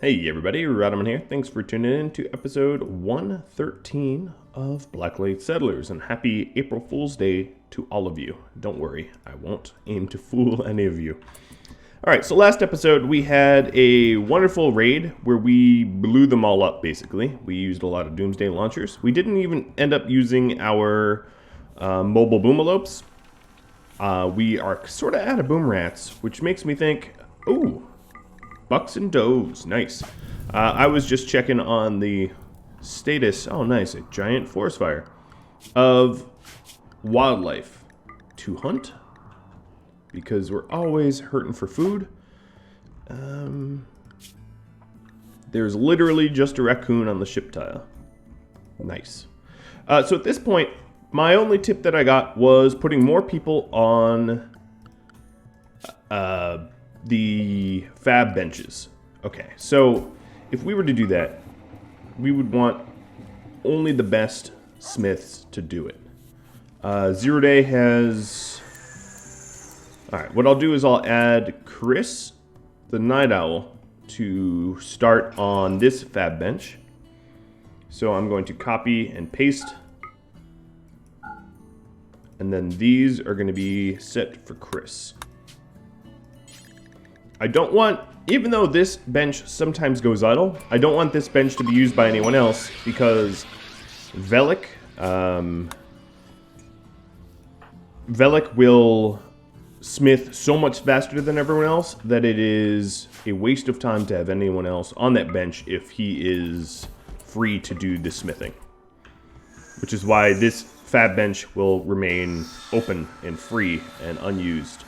Hey everybody, Rhadamant here. Thanks for tuning in to episode 113 of Blacklight Settlers, and happy April Fool's Day to all of you. Don't worry, I won't aim to fool any of you. Alright, so last episode we had a wonderful raid where we blew them all up, basically. We used a lot of Doomsday launchers. We didn't even end up using our mobile boomalopes. We are sort of out of boom rats, which makes me think, ooh, bucks and does, nice. I was just checking on the status, oh nice, a giant forest fire, of wildlife to hunt, because we're always hurting for food. There's literally just a raccoon on the ship tile. Nice. So at this point, my only tip that I got was putting more people on the fab benches. Okay, so if we were to do that, we would want only the best smiths to do it. 0 Day has... Alright, what I'll do is I'll add Chris, the Night Owl, to start on this fab bench. So I'm going to copy and paste. And then these are going to be set for Chris. I don't want, even though this bench sometimes goes idle, I don't want this bench to be used by anyone else, because Velik will smith so much faster than everyone else that it is a waste of time to have anyone else on that bench if he is free to do the smithing. Which is why this fab bench will remain open and free and unused.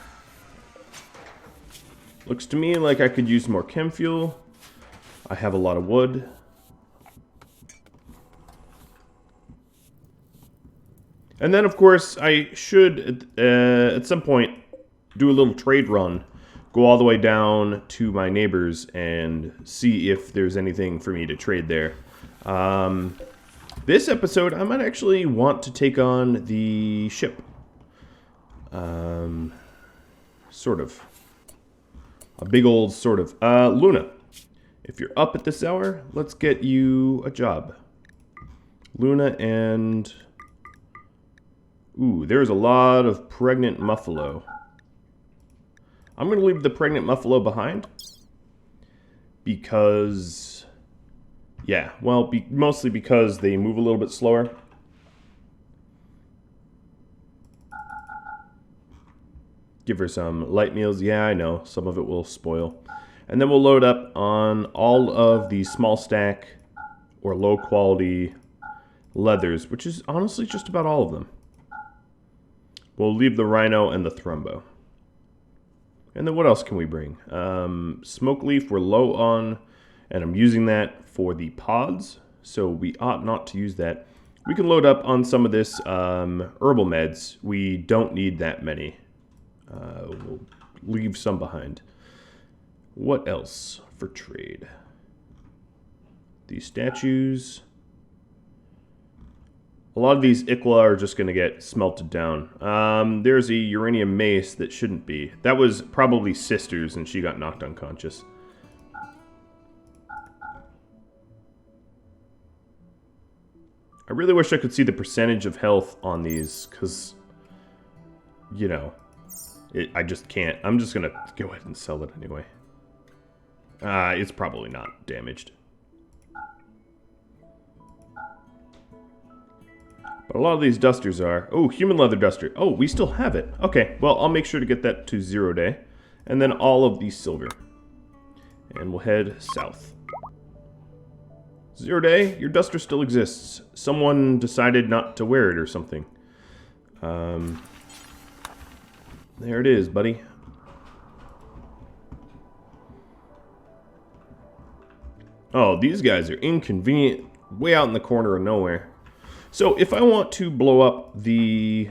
Looks to me like I could use more chem fuel. I have a lot of wood. And then, of course, I should, at some point, do a little trade run. Go all the way down to my neighbors and see if there's anything for me to trade there. This episode, I might actually want to take on the ship. Sort of. A big old sort of. Luna, if you're up at this hour, let's get you a job. Luna and... Ooh, there's a lot of pregnant muffalo. I'm going to leave the pregnant muffalo behind. Because... Yeah, well, mostly because they move a little bit slower. Give her some light meals. Yeah, I know. Some of it will spoil. And then we'll load up on all of the small stack or low quality leathers, which is honestly just about all of them. We'll leave the rhino and the thrumbo. And then what else can we bring? Smoke leaf we're low on, and I'm using that for the pods, so we ought not to use that. We can load up on some of this herbal meds. We don't need that many. We'll leave some behind. What else for trade? These statues. A lot of these Ikla are just going to get smelted down. There's a uranium mace that shouldn't be. That was probably Sister's and she got knocked unconscious. I really wish I could see the percentage of health on these, because, you know... I just can't. I'm just going to go ahead and sell it anyway. It's probably not damaged. But a lot of these dusters are. Oh, human leather duster. Oh, we still have it. Okay, well, I'll make sure to get that to 0 Day. And then all of these silver. And we'll head south. 0 Day, your duster still exists. Someone decided not to wear it or something. There it is, buddy. Oh, these guys are inconvenient, way out in the corner of nowhere. So if I want to blow up the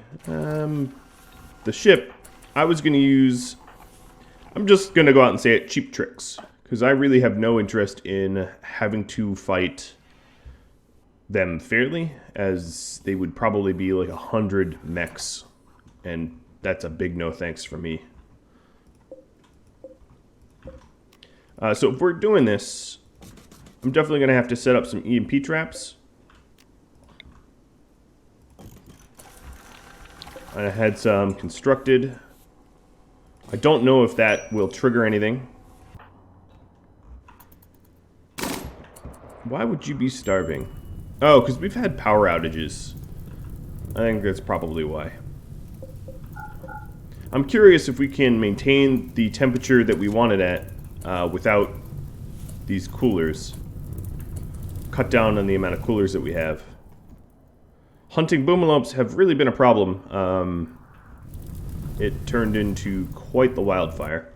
ship, I was going to use... I'm just going to go out and say it, cheap tricks. Because I really have no interest in having to fight them fairly, as they would probably be like 100 mechs. And that's a big no thanks for me. So if we're doing this, I'm definitely going to have to set up some EMP traps. I had some constructed. I don't know if that will trigger anything. Why would you be starving? Oh, because we've had power outages. I think that's probably why. I'm curious if we can maintain the temperature that we wanted at without these coolers. Cut down on the amount of coolers that we have. Hunting boomalopes have really been a problem. It turned into quite the wildfire.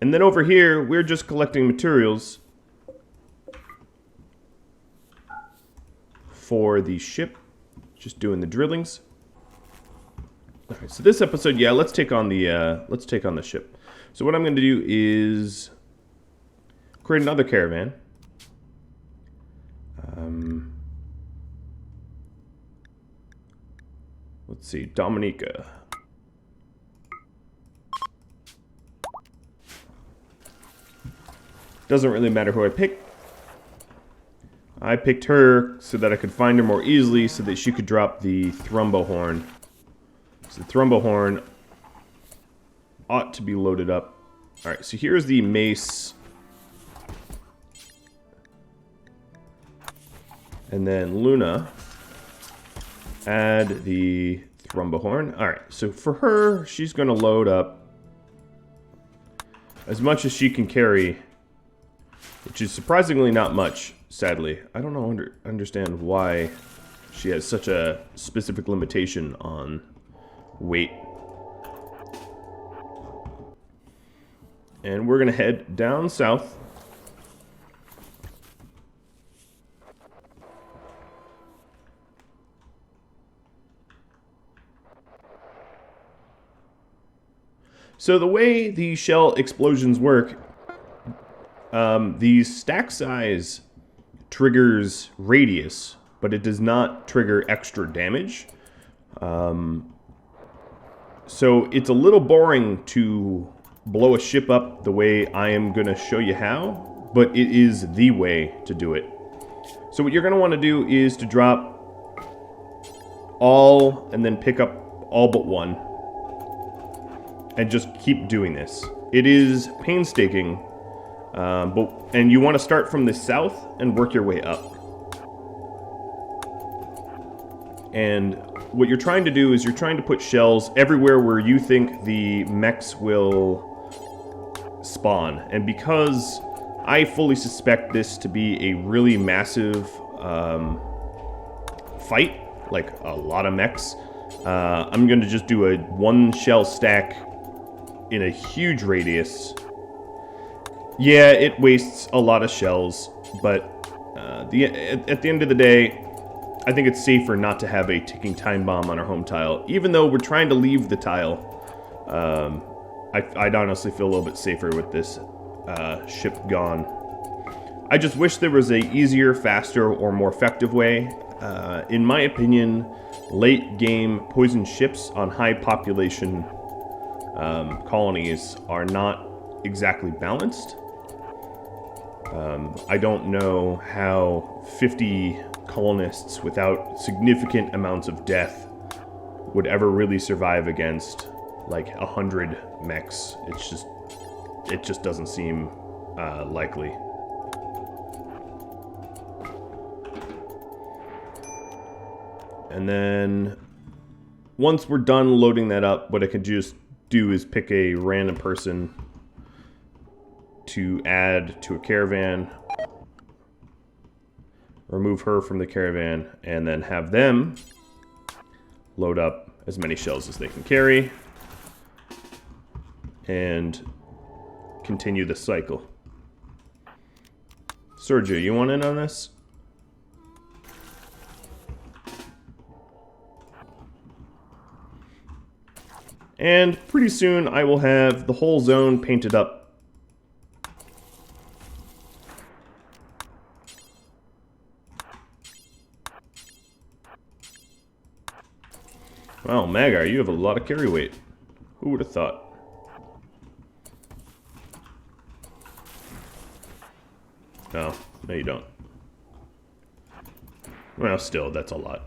And then over here, we're just collecting materials for the ship. Just doing the drillings. Alright, so this episode, yeah, let's take on the ship. So what I'm going to do is create another caravan. Let's see, Dominica. Doesn't really matter who I pick. I picked her so that I could find her more easily so that she could drop the thrumbo horn. So the thrumbo horn ought to be loaded up. Alright, so here's the mace. And then Luna, add the thrumbo horn. Alright, so for her, she's going to load up as much as she can carry, which is surprisingly not much, sadly. I don't know, understand why she has such a specific limitation on weight. And we're going to head down south. So the way the shell explosions work, the stack size triggers radius, but it does not trigger extra damage. So it's a little boring to blow a ship up the way I am going to show you how, but it is the way to do it. So what you're going to want to do is to drop all and then pick up all but one. And just keep doing this. It is painstaking, and you want to start from the south and work your way up. And what you're trying to do is you're trying to put shells everywhere where you think the mechs will spawn. And because I fully suspect this to be a really massive fight, like a lot of mechs, I'm going to just do a one shell stack in a huge radius. Yeah, it wastes a lot of shells, but at the end of the day, I think it's safer not to have a ticking time bomb on our home tile. Even though we're trying to leave the tile, I'd honestly feel a little bit safer with this ship gone. I just wish there was a easier, faster, or more effective way. In my opinion, late game poison ships on high population colonies are not exactly balanced. I don't know how 50 colonists without significant amounts of death would ever really survive against like 100 mechs. It just doesn't seem likely. And then once we're done loading that up, what I can just do is pick a random person to add to a caravan, remove her from the caravan, and then have them load up as many shells as they can carry and continue the cycle. Sergio, you want in on this? And pretty soon I will have the whole zone painted up. Wow, Magar, you have a lot of carry weight. Who would have thought? No, no you don't. Well, still, that's a lot.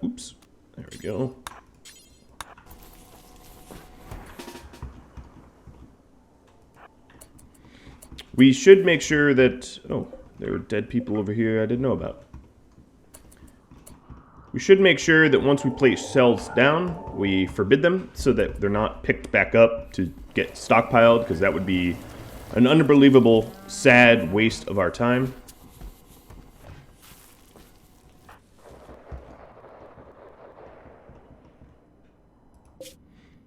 Oops. There we go. We should make sure that... Oh, there were dead people over here I didn't know about. We should make sure that once we place shells down, we forbid them so that they're not picked back up to get stockpiled, because that would be an unbelievable, sad waste of our time.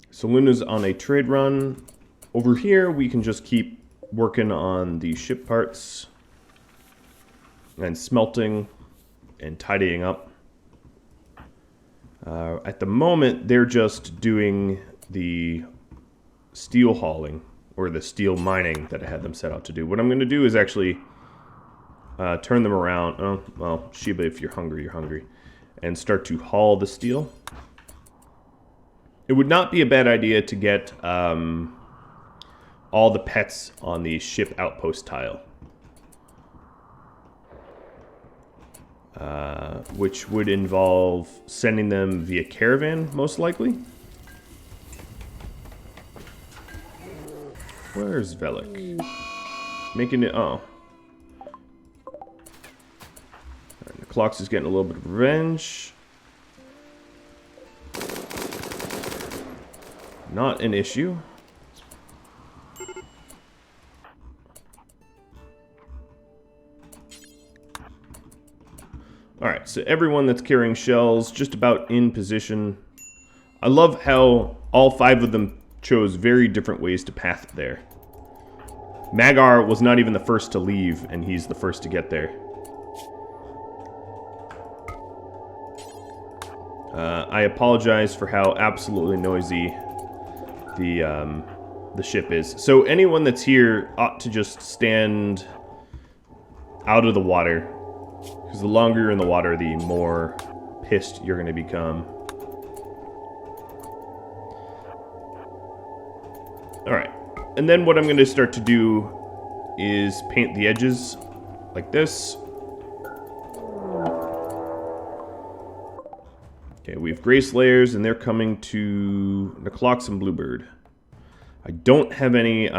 So Luna's on a trade run. Over here, we can just keep working on the ship parts and smelting and tidying up. At the moment, they're just doing the steel hauling or the steel mining that I had them set out to do. What I'm going to do is actually turn them around. Oh, well, Sheba, if you're hungry, you're hungry. And start to haul the steel. It would not be a bad idea to get all the pets on the ship outpost tile. Which would involve sending them via caravan, most likely. Where's Velik? Making it... Oh. Right, the Clocks is getting a little bit of revenge. Not an issue. Alright, so everyone that's carrying shells, just about in position. I love how all 5 of them chose very different ways to path there. Magar was not even the first to leave, and he's the first to get there. I apologize for how absolutely noisy the ship is. So anyone that's here ought to just stand out of the water. Because the longer you're in the water, the more pissed you're going to become. Alright. And then what I'm going to start to do is paint the edges like this. Okay, we have Gray Slayers, and they're coming to Neclox and Bluebird. I don't have any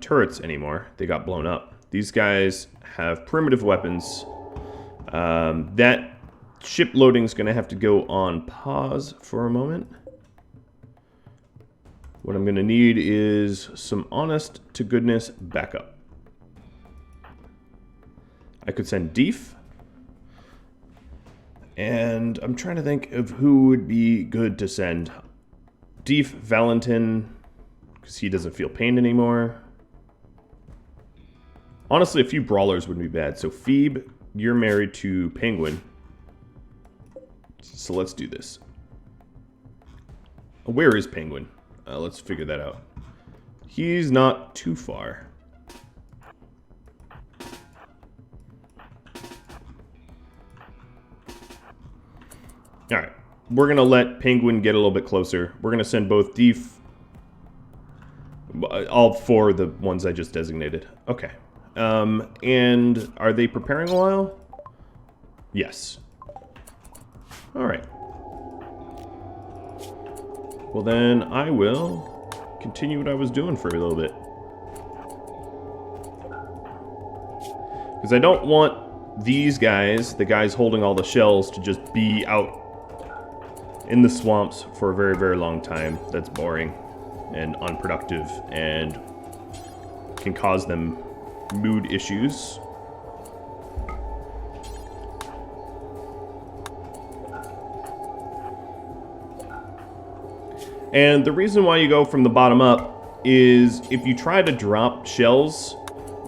turrets anymore. They got blown up. These guys have primitive weapons. That ship loading is going to have to go on pause for a moment. What I'm going to need is some honest to goodness backup. I could send Deef. And I'm trying to think of who would be good to send. Deef, Valentin, because he doesn't feel pain anymore. Honestly, a few brawlers wouldn't be bad. So Phoebe, you're married to Penguin. So let's do this. Where is Penguin? Let's figure that out. He's not too far. Alright. We're going to let Penguin get a little bit closer. We're going to send both Deef. All 4 of the ones I just designated. Okay. And are they preparing a while? Yes. Alright. Well then, I will continue what I was doing for a little bit. Because I don't want these guys, the guys holding all the shells, to just be out in the swamps for a very, very long time. That's boring and unproductive and can cause them mood issues. And the reason why you go from the bottom up is if you try to drop shells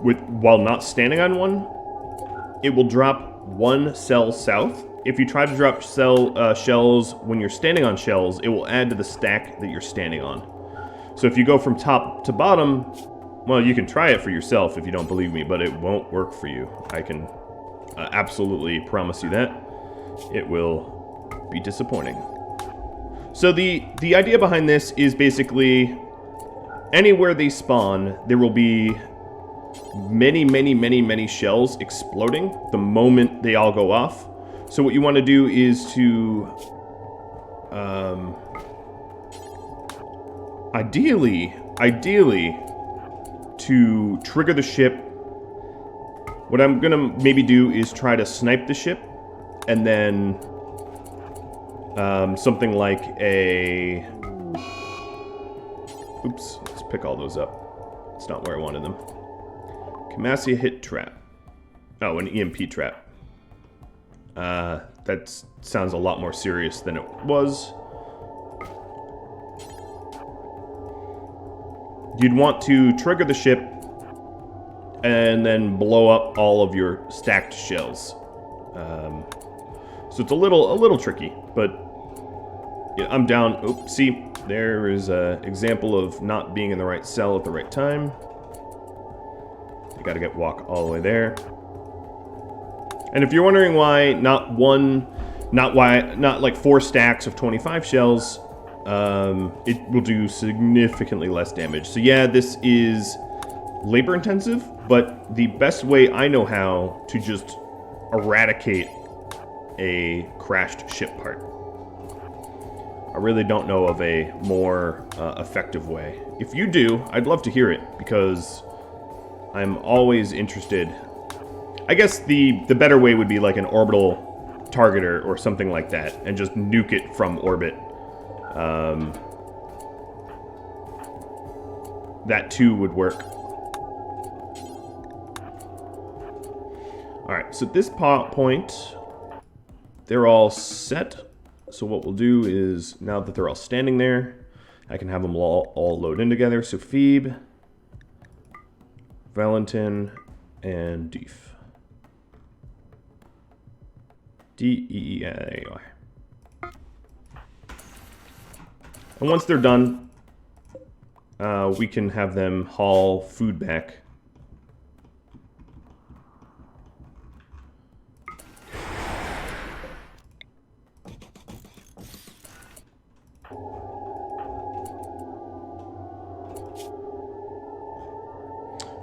while not standing on one, it will drop 1 cell south. If you try to drop shells when you're standing on shells, it will add to the stack that you're standing on. So if you go from top to bottom, well, you can try it for yourself if you don't believe me, but it won't work for you. I can absolutely promise you that. It will be disappointing. So the idea behind this is basically anywhere they spawn, there will be many shells exploding the moment they all go off. So what you want to do is to ideally to trigger the ship. What I'm gonna maybe do is try to snipe the ship, and then something like a... Oops, let's pick all those up. It's not where I wanted them. Camassia hit trap. Oh, an EMP trap. That sounds a lot more serious than it was. You'd want to trigger the ship and then blow up all of your stacked shells. So it's a little tricky, but yeah, I'm down. Oops, see, there is an example of not being in the right cell at the right time. You gotta walk all the way there. And if you're wondering why not like 4 stacks of 25 shells, it will do significantly less damage. So yeah, this is labor intensive, but the best way I know how to just eradicate a crashed ship part. I really don't know of a more effective way. If you do, I'd love to hear it, because I'm always interested. I guess the better way would be like an orbital targeter or something like that, and just nuke it from orbit. That too would work. Alright, so at this point, they're all set. So what we'll do is, now that they're all standing there, I can have them all load in together. So Phoebe, Valentin, and Deef. D-E-E, there you are. And once they're done, we can have them haul food back.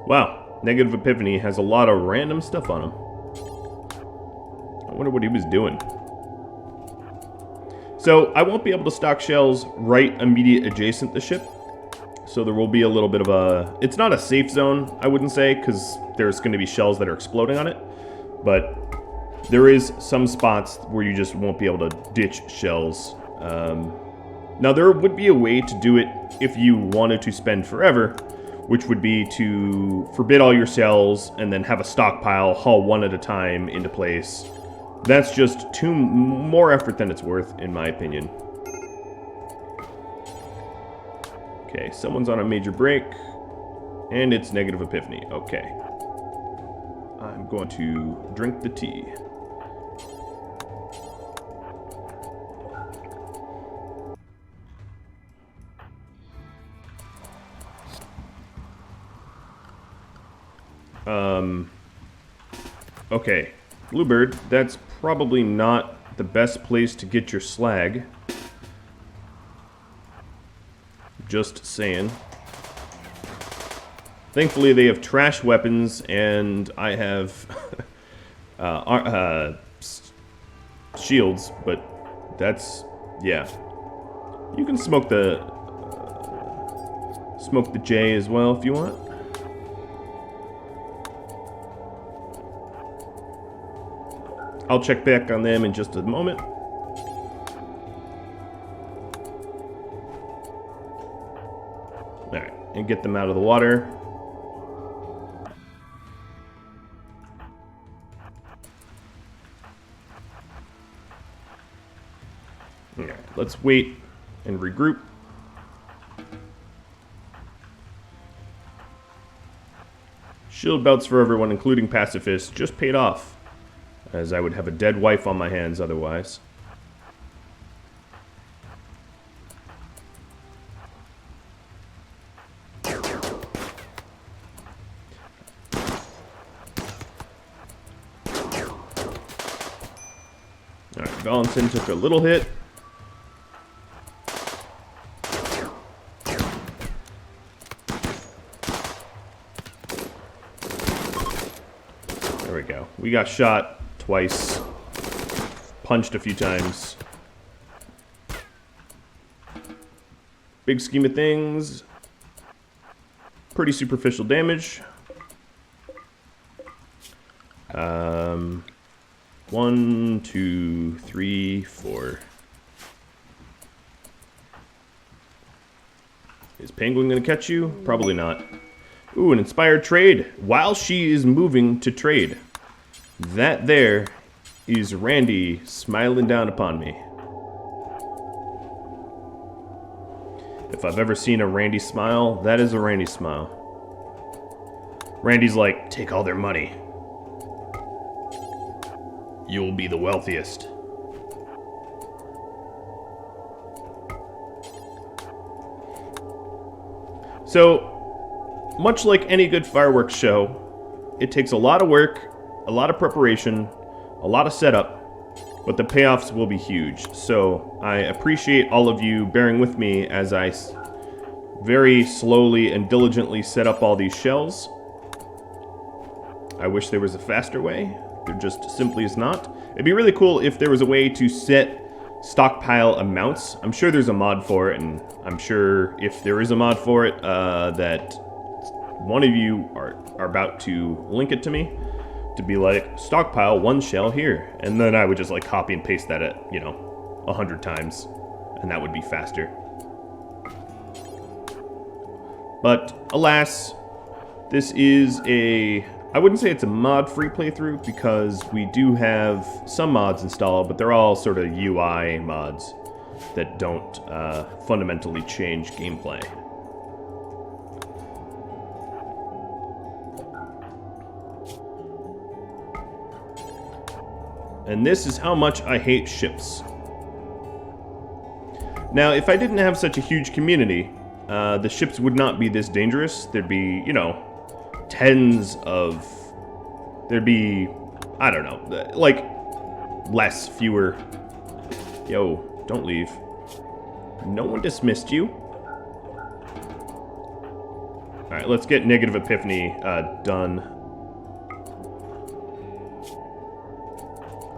Wow, Negative Epiphany has a lot of random stuff on him. I wonder what he was doing. So I won't be able to stock shells right immediate adjacent the ship. So there will be a little bit of a... It's not a safe zone, I wouldn't say, because there's going to be shells that are exploding on it. But there is some spots where you just won't be able to ditch shells. Now there would be a way to do it if you wanted to spend forever, which would be to forbid all your shells and then have a stockpile, haul one at a time into place. That's just more effort than it's worth, in my opinion. Okay, someone's on a major break, and it's Negative Epiphany. Okay. I'm going to drink the tea. Okay, Bluebird, that's probably not the best place to get your slag. Just saying. Thankfully, they have trash weapons, and I have shields, but that's, yeah. You can smoke the J as well if you want. I'll check back on them in just a moment. Alright, and get them out of the water. Alright, let's wait and regroup. Shield belts for everyone, including pacifists, just paid off, as I would have a dead wife on my hands otherwise. Alright, Valentin took a little hit. There we go. We got shot twice. Punched a few times. Big scheme of things. Pretty superficial damage. 1, 2, 3, 4. Is Penguin gonna catch you? Probably not. Ooh, an inspired trade. While she is moving to trade. That there is Randy smiling down upon me. If I've ever seen a Randy smile, that is a Randy smile. Randy's like, take all their money. You will be the wealthiest. So, much like any good fireworks show, it takes a lot of work, a lot of preparation, a lot of setup, but the payoffs will be huge. So, I appreciate all of you bearing with me as I very slowly and diligently set up all these shells. I wish there was a faster way. There just simply is not. It'd be really cool if there was a way to set stockpile amounts. I'm sure there's a mod for it, and I'm sure if there is a mod for it, that one of you are about to link it to me, to be like, stockpile 1 shell here. And then I would just like copy and paste that at, 100 times, and that would be faster. But alas, this is I wouldn't say it's a mod-free playthrough, because we do have some mods installed, but they're all sort of UI mods that don't fundamentally change gameplay. And this is how much I hate ships. Now, if I didn't have such a huge community, the ships would not be this dangerous. There'd be, tens of... There'd be, I don't know, like, fewer. Yo, don't leave. No one dismissed you. Alright, let's get Negative Epiphany done.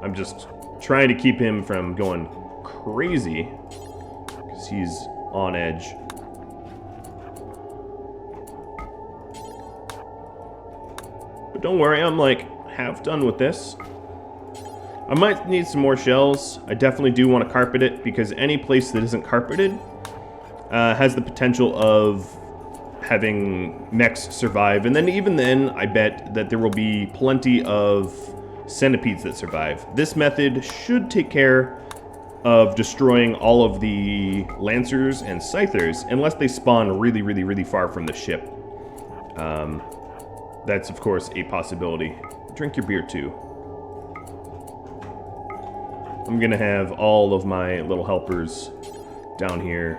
I'm just trying to keep him from going crazy, because he's on edge. But don't worry, I'm like half done with this. I might need some more shells. I definitely do want to carpet it, because any place that isn't carpeted has the potential of having mechs survive. And then even then, I bet that there will be plenty of centipedes that survive. This method should take care of destroying all of the lancers and scythers, unless they spawn really, really, really far from the ship. That's, of course, a possibility. Drink your beer, too. I'm gonna have all of my little helpers down here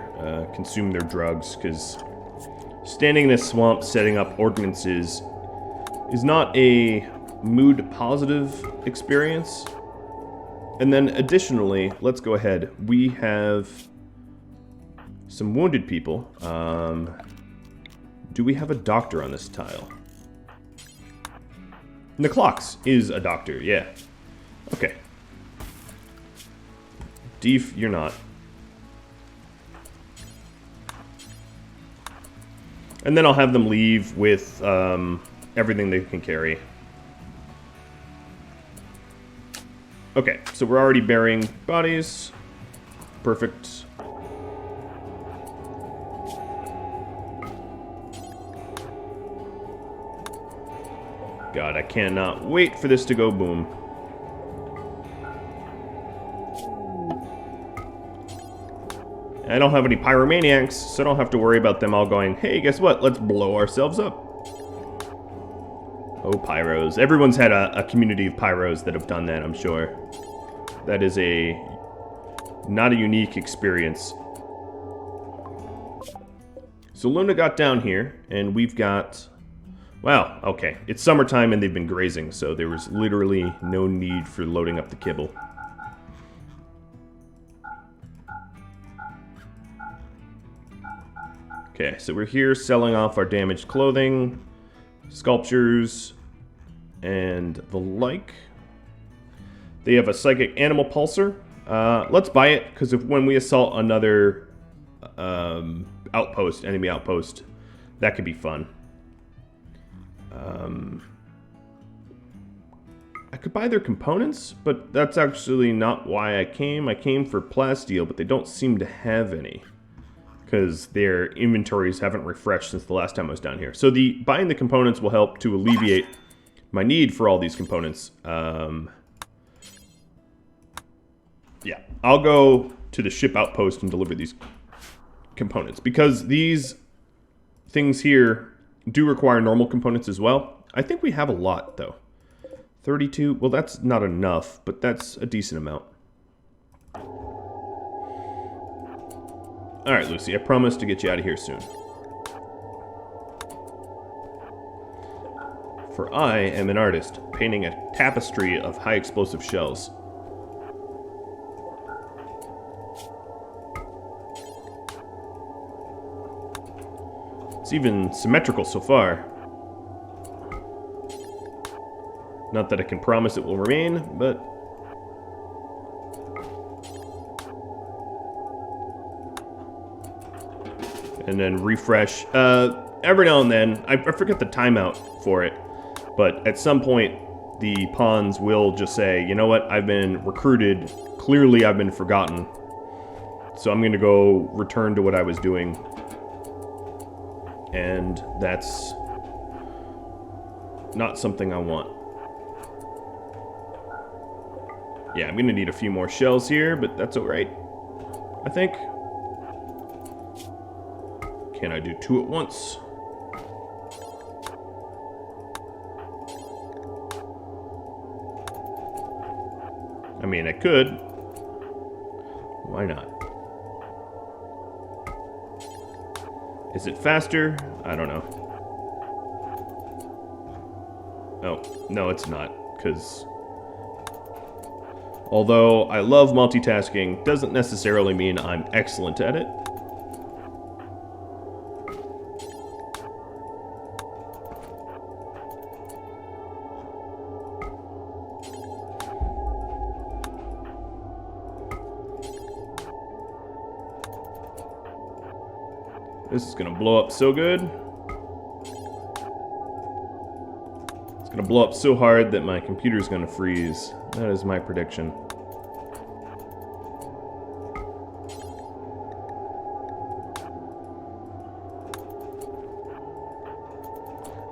consume their drugs, because standing in a swamp setting up ordnances is not a mood-positive experience. And then, additionally, let's go ahead. We have some wounded people. Do we have a doctor on this tile? Niclox is a doctor, yeah. Okay. Deef, you're not. And then I'll have them leave with everything they can carry. Okay, so we're already burying bodies. Perfect. God, I cannot wait for this to go boom. I don't have any pyromaniacs, so I don't have to worry about them all going, hey, guess what? Let's blow ourselves up. Oh, pyros. Everyone's had a community of pyros that have done that, I'm sure. That is not a unique experience. So Luna got down here, and we've got... Wow, okay. It's summertime and they've been grazing, so there was literally no need for loading up the kibble. Okay, so we're here selling off our damaged clothing, sculptures, and the like. They have a psychic animal pulsar. Let's buy it, because when we assault another outpost, enemy outpost, that could be fun. I could buy their components, but that's actually not why I came. I came for plasteel, but they don't seem to have any, because their inventories haven't refreshed since the last time I was down here. So buying the components will help to alleviate my need for all these components. Yeah, I'll go to the ship outpost and deliver these components, because these things here do require normal components as well. I think we have a lot, though. 32, well, that's not enough, but that's a decent amount. Alright, Lucy, I promise to get you out of here soon. For I am an artist, painting a tapestry of high explosive shells. It's even symmetrical so far. Not that I can promise it will remain, but... And then refresh. Every now and then, I forget the timeout for it, but at some point, the pawns will just say, you know what, I've been recruited, clearly I've been forgotten, so I'm going to go return to what I was doing. And that's not something I want. Yeah, I'm gonna need a few more shells here, but that's alright, I think. Can I do 2 at once? I mean, I could. Why not? Is it faster? I don't know. Oh, no, it's not, because... Although I love multitasking, doesn't necessarily mean I'm excellent at it. This is gonna blow up so good. It's gonna blow up so hard that my computer's gonna freeze. That is my prediction.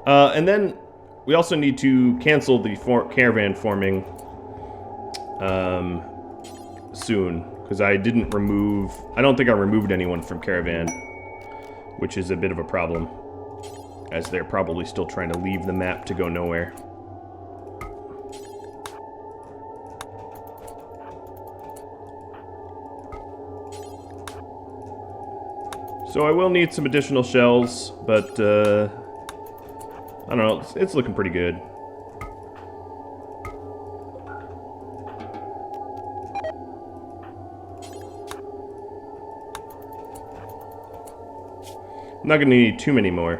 And then we also need to cancel the caravan forming soon, because I don't think I removed anyone from caravan, which is a bit of a problem, as they're probably still trying to leave the map to go nowhere. So I will need some additional shells, but I don't know, it's looking pretty good. I'm not gonna need too many more.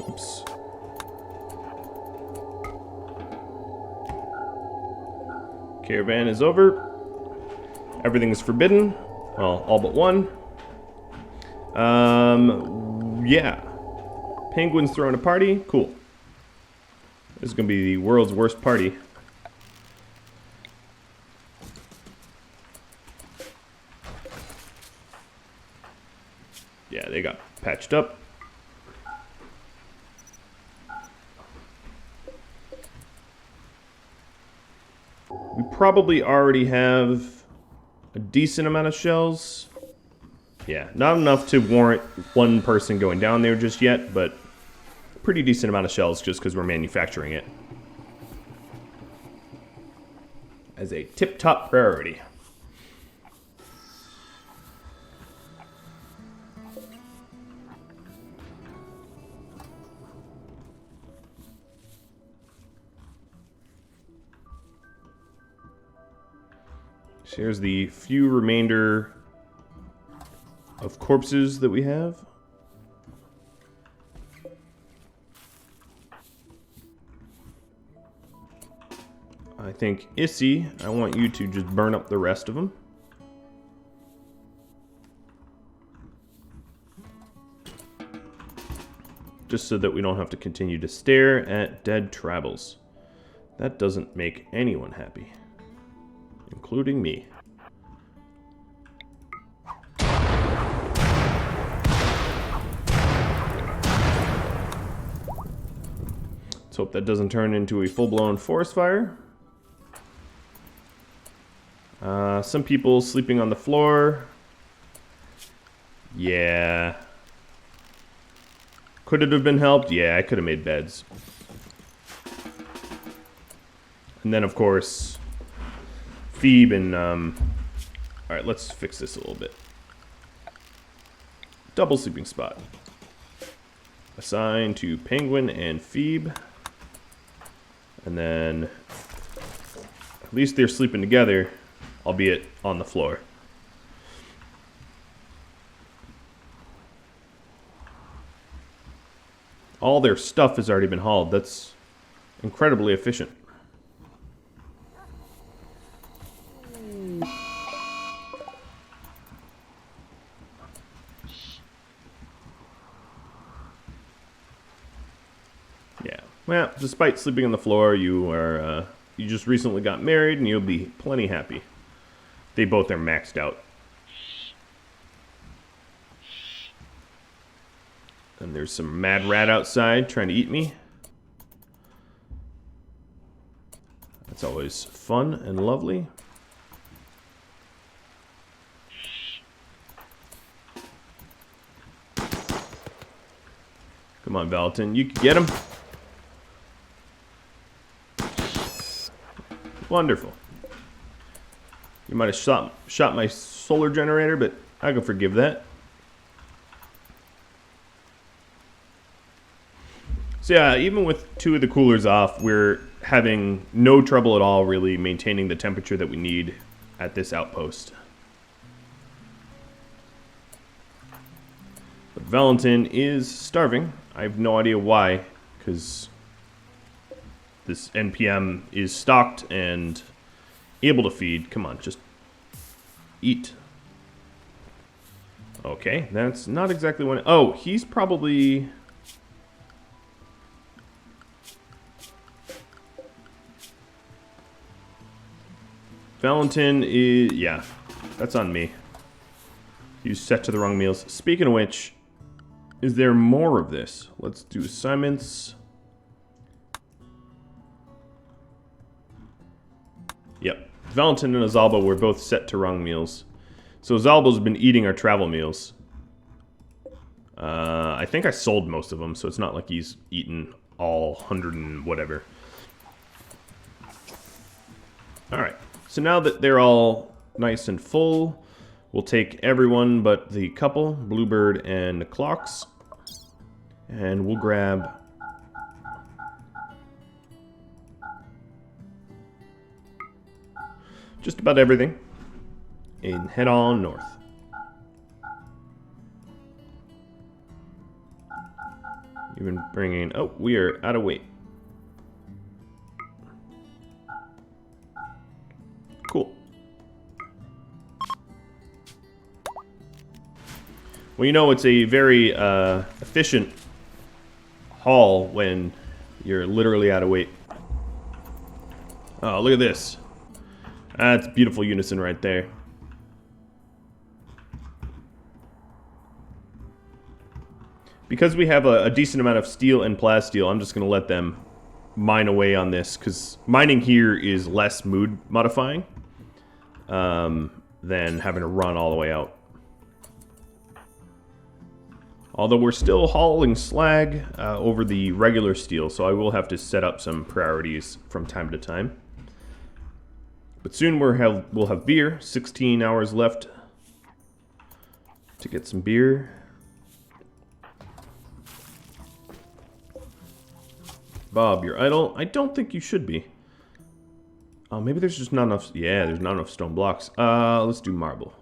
Oops. Caravan is over. Everything is forbidden. Well, all but one. Yeah. Penguins throwing a party. Cool. This is gonna be the world's worst party. Yeah, they got patched up. We probably already have a decent amount of shells. Yeah, not enough to warrant one person going down there just yet, but pretty decent amount of shells just because we're manufacturing it as a tip-top priority. So here's the few remainder of corpses that we have. I think Issy, I want you to just burn up the rest of them. Just so that we don't have to continue to stare at dead travels. That doesn't make anyone happy, including me. Let's hope that doesn't turn into a full-blown forest fire. Some people sleeping on the floor. Yeah. Could it have been helped? Yeah, I could have made beds. And then, of course, Phoebe and... Alright, let's fix this a little bit. Double sleeping spot. Assign to Penguin and Phoebe. And then... At least they're sleeping together, albeit on the floor. All their stuff has already been hauled. That's incredibly efficient. Yeah. Well, despite sleeping on the floor, you just recently got married, and you'll be plenty happy. They both are maxed out. And there's some mad rat outside trying to eat me. That's always fun and lovely. Come on, Valentin, you can get him. Wonderful. You might have shot my solar generator, but I can forgive that. So yeah, even with 2 of the coolers off, we're having no trouble at all really maintaining the temperature that we need at this outpost. But Valentin is starving. I have no idea why, because this NPM is stocked and able to feed. Come on, just eat. Okay, that's not exactly when... Oh, he's probably... Valentin is... Yeah, that's on me. You set to the wrong meals. Speaking of which, is there more of this? Let's do assignments. Yep. Valentin and Azalba were both set to wrong meals. So Azalba's been eating our travel meals. I think I sold most of them, so it's not like he's eaten all 100 and whatever. Alright. So now that they're all nice and full, we'll take everyone but the couple, Bluebird and the Clocks, and we'll grab just about everything and head on north. Even bringing... Oh, we are out of weight. Cool. Well, you know, it's a very efficient haul when you're literally out of weight. Oh, look at this. That's beautiful unison right there. Because we have a decent amount of steel and plasteel, I'm just going to let them mine away on this, because mining here is less mood modifying than having to run all the way out. Although we're still hauling slag over the regular steel, so I will have to set up some priorities from time to time. But soon we'll have beer. 16 hours left to get some beer. Bob, you're idle? I don't think you should be. Oh, maybe there's just not enough. Yeah, there's not enough stone blocks. Let's do marble.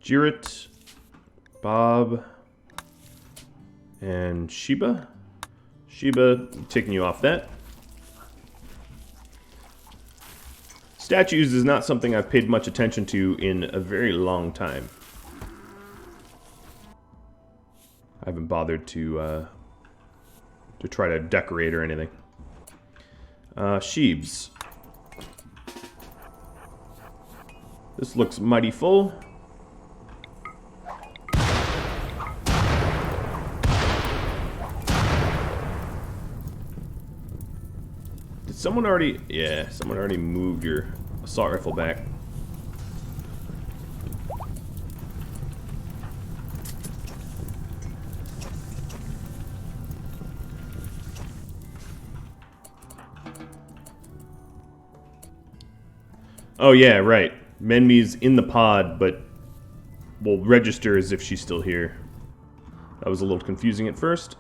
Jarrett, Bob, and Sheba. Sheba, taking you off that. Statues is not something I've paid much attention to in a very long time. I haven't bothered to try to decorate or anything. Sheaves. This looks mighty full. Did someone already... Yeah, someone already moved your assault rifle back. Oh yeah, right. Menmi's in the pod, but will register as if she's still here. That was a little confusing at first.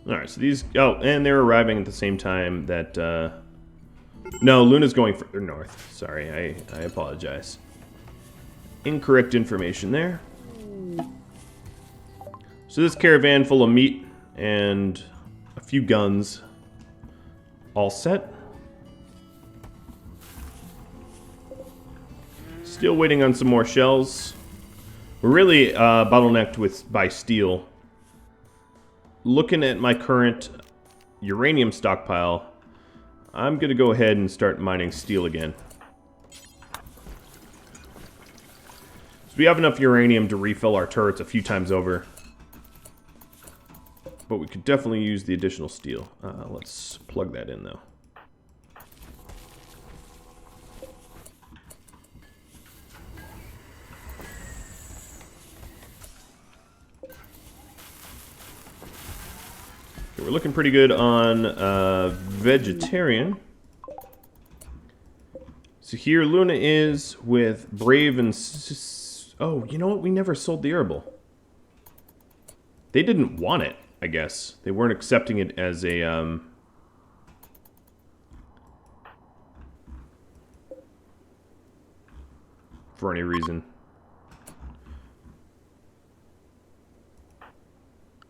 Alright, so these... Oh, and they're arriving at the same time that... No, Luna's going further north. Sorry, I apologize. Incorrect information there. So this caravan full of meat and a few guns. All set. Still waiting on some more shells. We're really bottlenecked by steel. Looking at my current uranium stockpile, I'm going to go ahead and start mining steel again. So we have enough uranium to refill our turrets a few times over. But we could definitely use the additional steel. Let's plug that in, though. We're looking pretty good on vegetarian. So here Luna is with Brave and... Oh, you know what? We never sold the herbal. They didn't want it, I guess. They weren't accepting it as a... for any reason.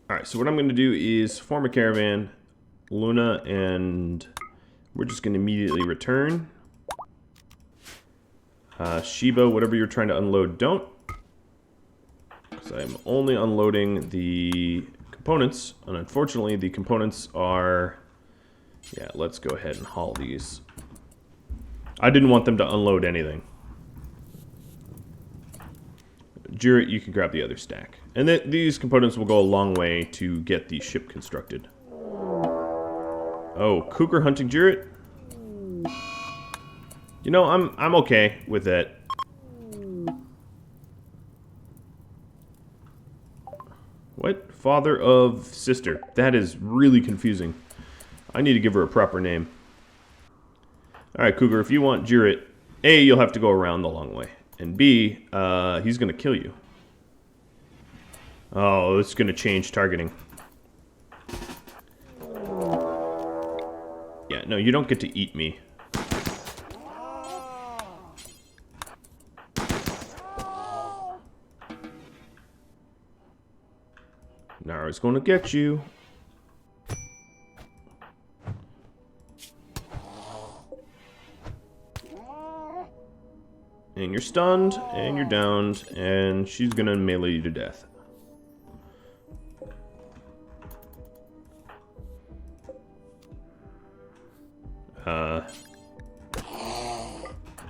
Alright, so what I'm going to do is form a caravan, Luna, and we're just going to immediately return. Sheba, whatever you're trying to unload, don't. Because I'm only unloading the components, and unfortunately the components are... Yeah, let's go ahead and haul these. I didn't want them to unload anything. Jarrett, you can grab the other stack. And these components will go a long way to get the ship constructed. Oh, cougar hunting Jarrett? You know, I'm okay with that. What? Father of sister. That is really confusing. I need to give her a proper name. Alright, cougar, if you want Jarrett, A, you'll have to go around the long way. And B, he's gonna kill you. Oh, it's gonna change targeting. Yeah, no, you don't get to eat me. Nara's gonna get you. And you're stunned, and you're downed, and she's gonna melee you to death.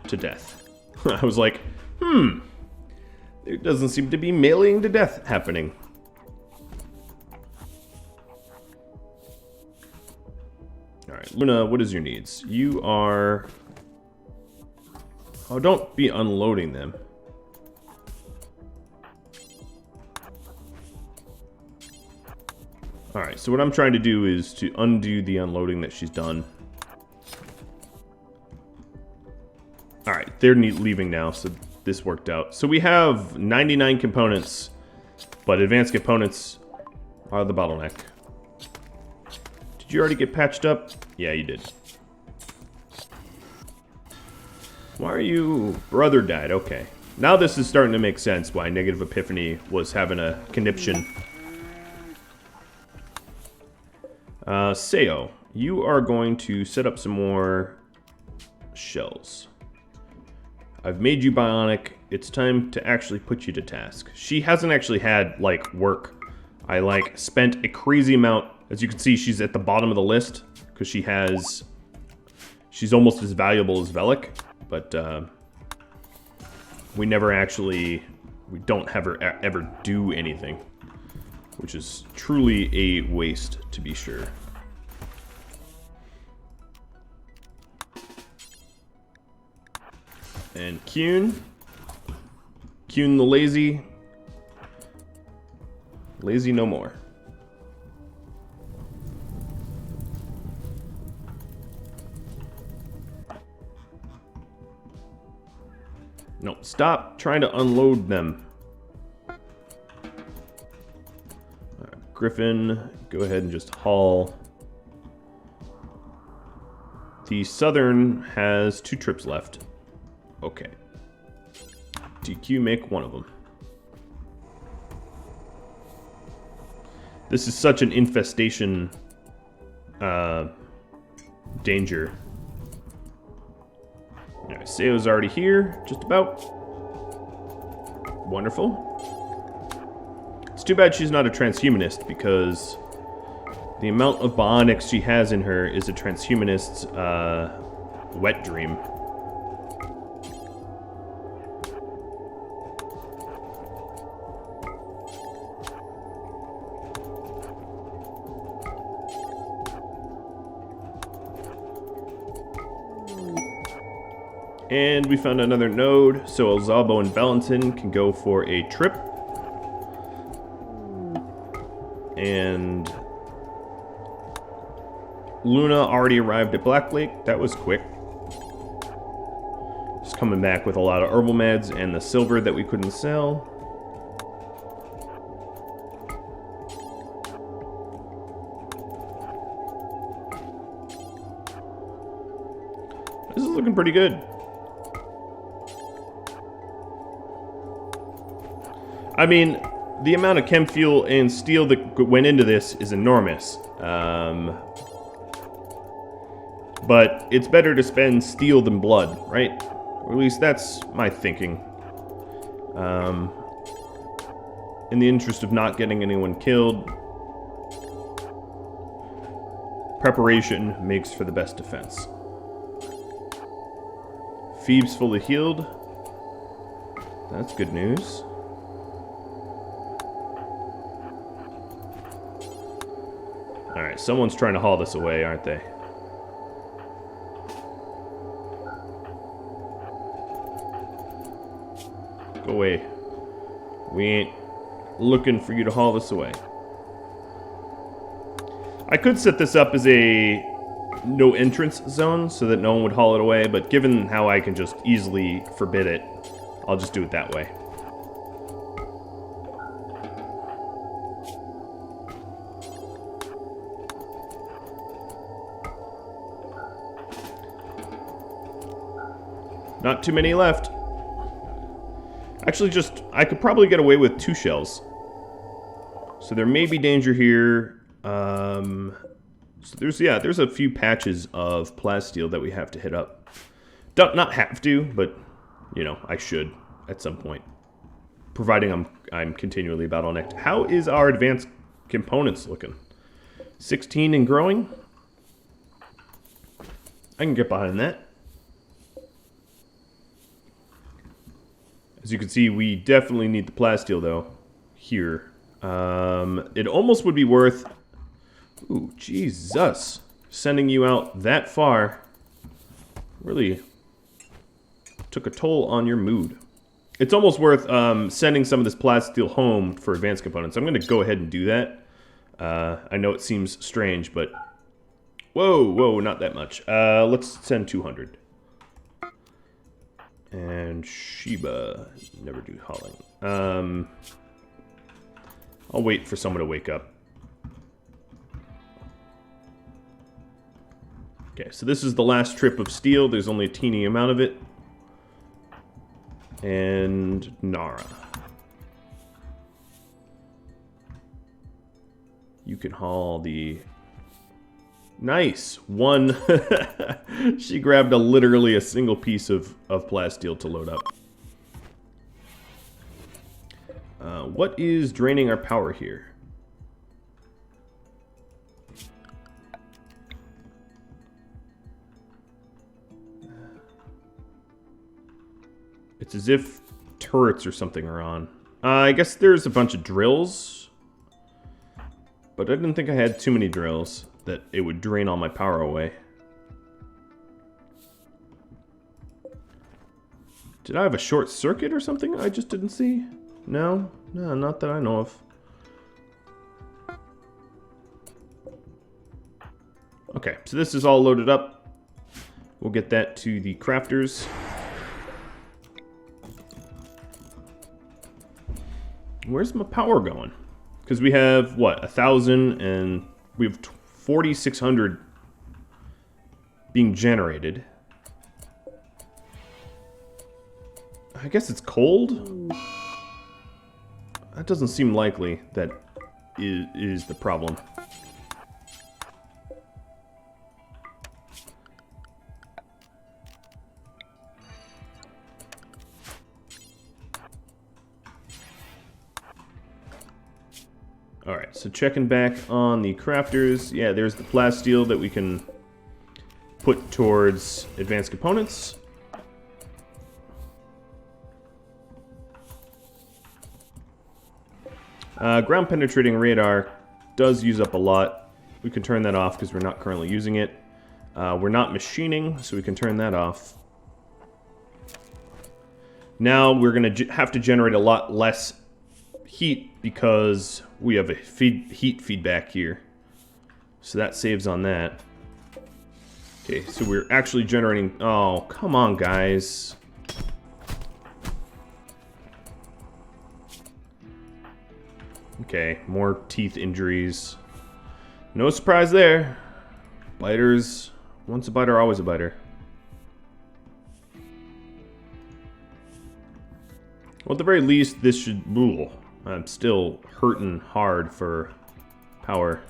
To death. I was like, there doesn't seem to be meleeing to death happening. Alright, Luna, what is your needs? You are... Oh, don't be unloading them. Alright, so what I'm trying to do is to undo the unloading that she's done. they're leaving now, so this worked out. So we have 99 components, but advanced components are the bottleneck. Did you already get patched up? Yeah, you did. Why are you... Brother died, okay. Now this is starting to make sense why Negative Epiphany was having a conniption. Seo, you are going to set up some more shells. I've made you bionic. It's time to actually put you to task. She hasn't actually had, like, work. I, like, spent a crazy amount. As you can see, she's at the bottom of the list because she has... She's almost as valuable as Velik, but we never actually... We don't ever do anything, which is truly a waste, to be sure. And Kuhn the lazy. Lazy no more. No, stop trying to unload them. Griffin, go ahead and just haul. The Southern has 2 trips left. Okay. DQ, make one of them. This is such an infestation danger. Alright, Seo's already here, just about. Wonderful. It's too bad she's not a transhumanist, because the amount of bionics she has in her is a transhumanist's wet dream. And we found another node, so Elzabo and Valentin can go for a trip. And Luna already arrived at Black Lake. That was quick. Just coming back with a lot of herbal meds and the silver that we couldn't sell. This is looking pretty good. I mean, the amount of chem fuel and steel that went into this is enormous. But it's better to spend steel than blood, right? Or at least that's my thinking. In the interest of not getting anyone killed, preparation makes for the best defense. Phoebe's fully healed. That's good news. Alright, someone's trying to haul this away, aren't they? Go away. We ain't looking for you to haul this away. I could set this up as a no entrance zone so that no one would haul it away, but given how I can just easily forbid it, I'll just do it that way. Not too many left. Actually, I could probably get away with 2 shells. So there may be danger here. So there's a few patches of plasteel that we have to hit up. Not have to, but, you know, I should at some point. Providing I'm continually bottlenecked. How is our advanced components looking? 16 and growing? I can get behind that. As you can see, we definitely need the plasteel, though, here. It almost would be worth... Ooh, Jesus. Sending you out that far really took a toll on your mood. It's almost worth sending some of this plasteel home for advanced components. I'm going to go ahead and do that. I know it seems strange, but... Whoa, not that much. Let's send 200. And Sheba, never do hauling. I'll wait for someone to wake up. Okay, so this is the last trip of steel. There's only a teeny amount of it. And Nara. You can haul the... Nice! One. She grabbed literally a single piece of plasteel to load up. What is draining our power here? It's as if turrets or something are on. I guess there's a bunch of drills. But I didn't think I had too many drills that it would drain all my power away. Did I have a short circuit or something I just didn't see? No? No, not that I know of. Okay, so this is all loaded up. We'll get that to the crafters. Where's my power going? Because we have, what, 1,000 and we have 4,600 being generated. I guess it's cold? That doesn't seem likely that is the problem. Alright, so checking back on the crafters. Yeah, there's the plasteel that we can put towards advanced components. Ground penetrating radar does use up a lot. We can turn that off because we're not currently using it. We're not machining, so we can turn that off. Now we're going to have to generate a lot less heat because we have a heat feedback here. So that saves on that. Okay, so we're actually generating... Oh, come on, guys. Okay, more teeth injuries. No surprise there. Biters. Once a biter, always a biter. Well, at the very least, this should... Ooh, I'm still hurting hard for power.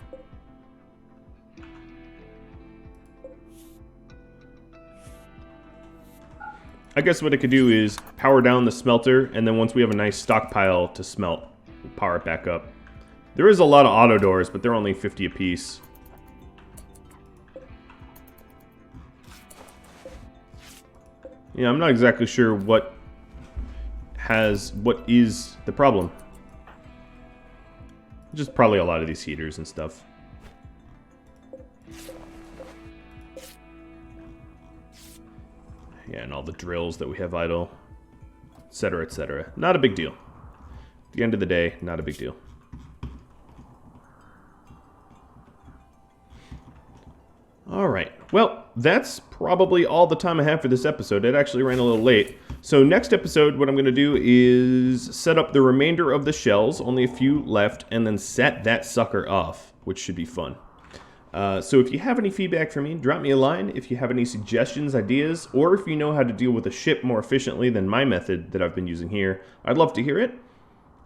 I guess what I could do is power down the smelter, and then once we have a nice stockpile to smelt, we'll power it back up. There is a lot of auto doors, but they're only 50 apiece. Yeah, I'm not exactly sure what is the problem. Just probably a lot of these heaters and stuff. Yeah, and all the drills that we have idle, etc., etc. Not a big deal. At the end of the day, not a big deal. Alright, well, that's probably all the time I have for this episode. It actually ran a little late. So next episode, what I'm going to do is set up the remainder of the shells, only a few left, and then set that sucker off, which should be fun. So if you have any feedback for me, drop me a line. If you have any suggestions, ideas, or if you know how to deal with a ship more efficiently than my method that I've been using here, I'd love to hear it.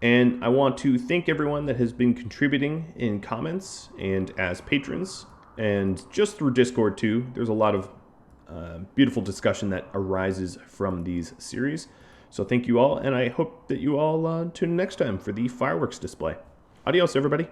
And I want to thank everyone that has been contributing in comments and as patrons. And just through Discord too, there's a lot of beautiful discussion that arises from these series. So thank you all, and I hope that you all tune in next time for the fireworks display. Adios, everybody.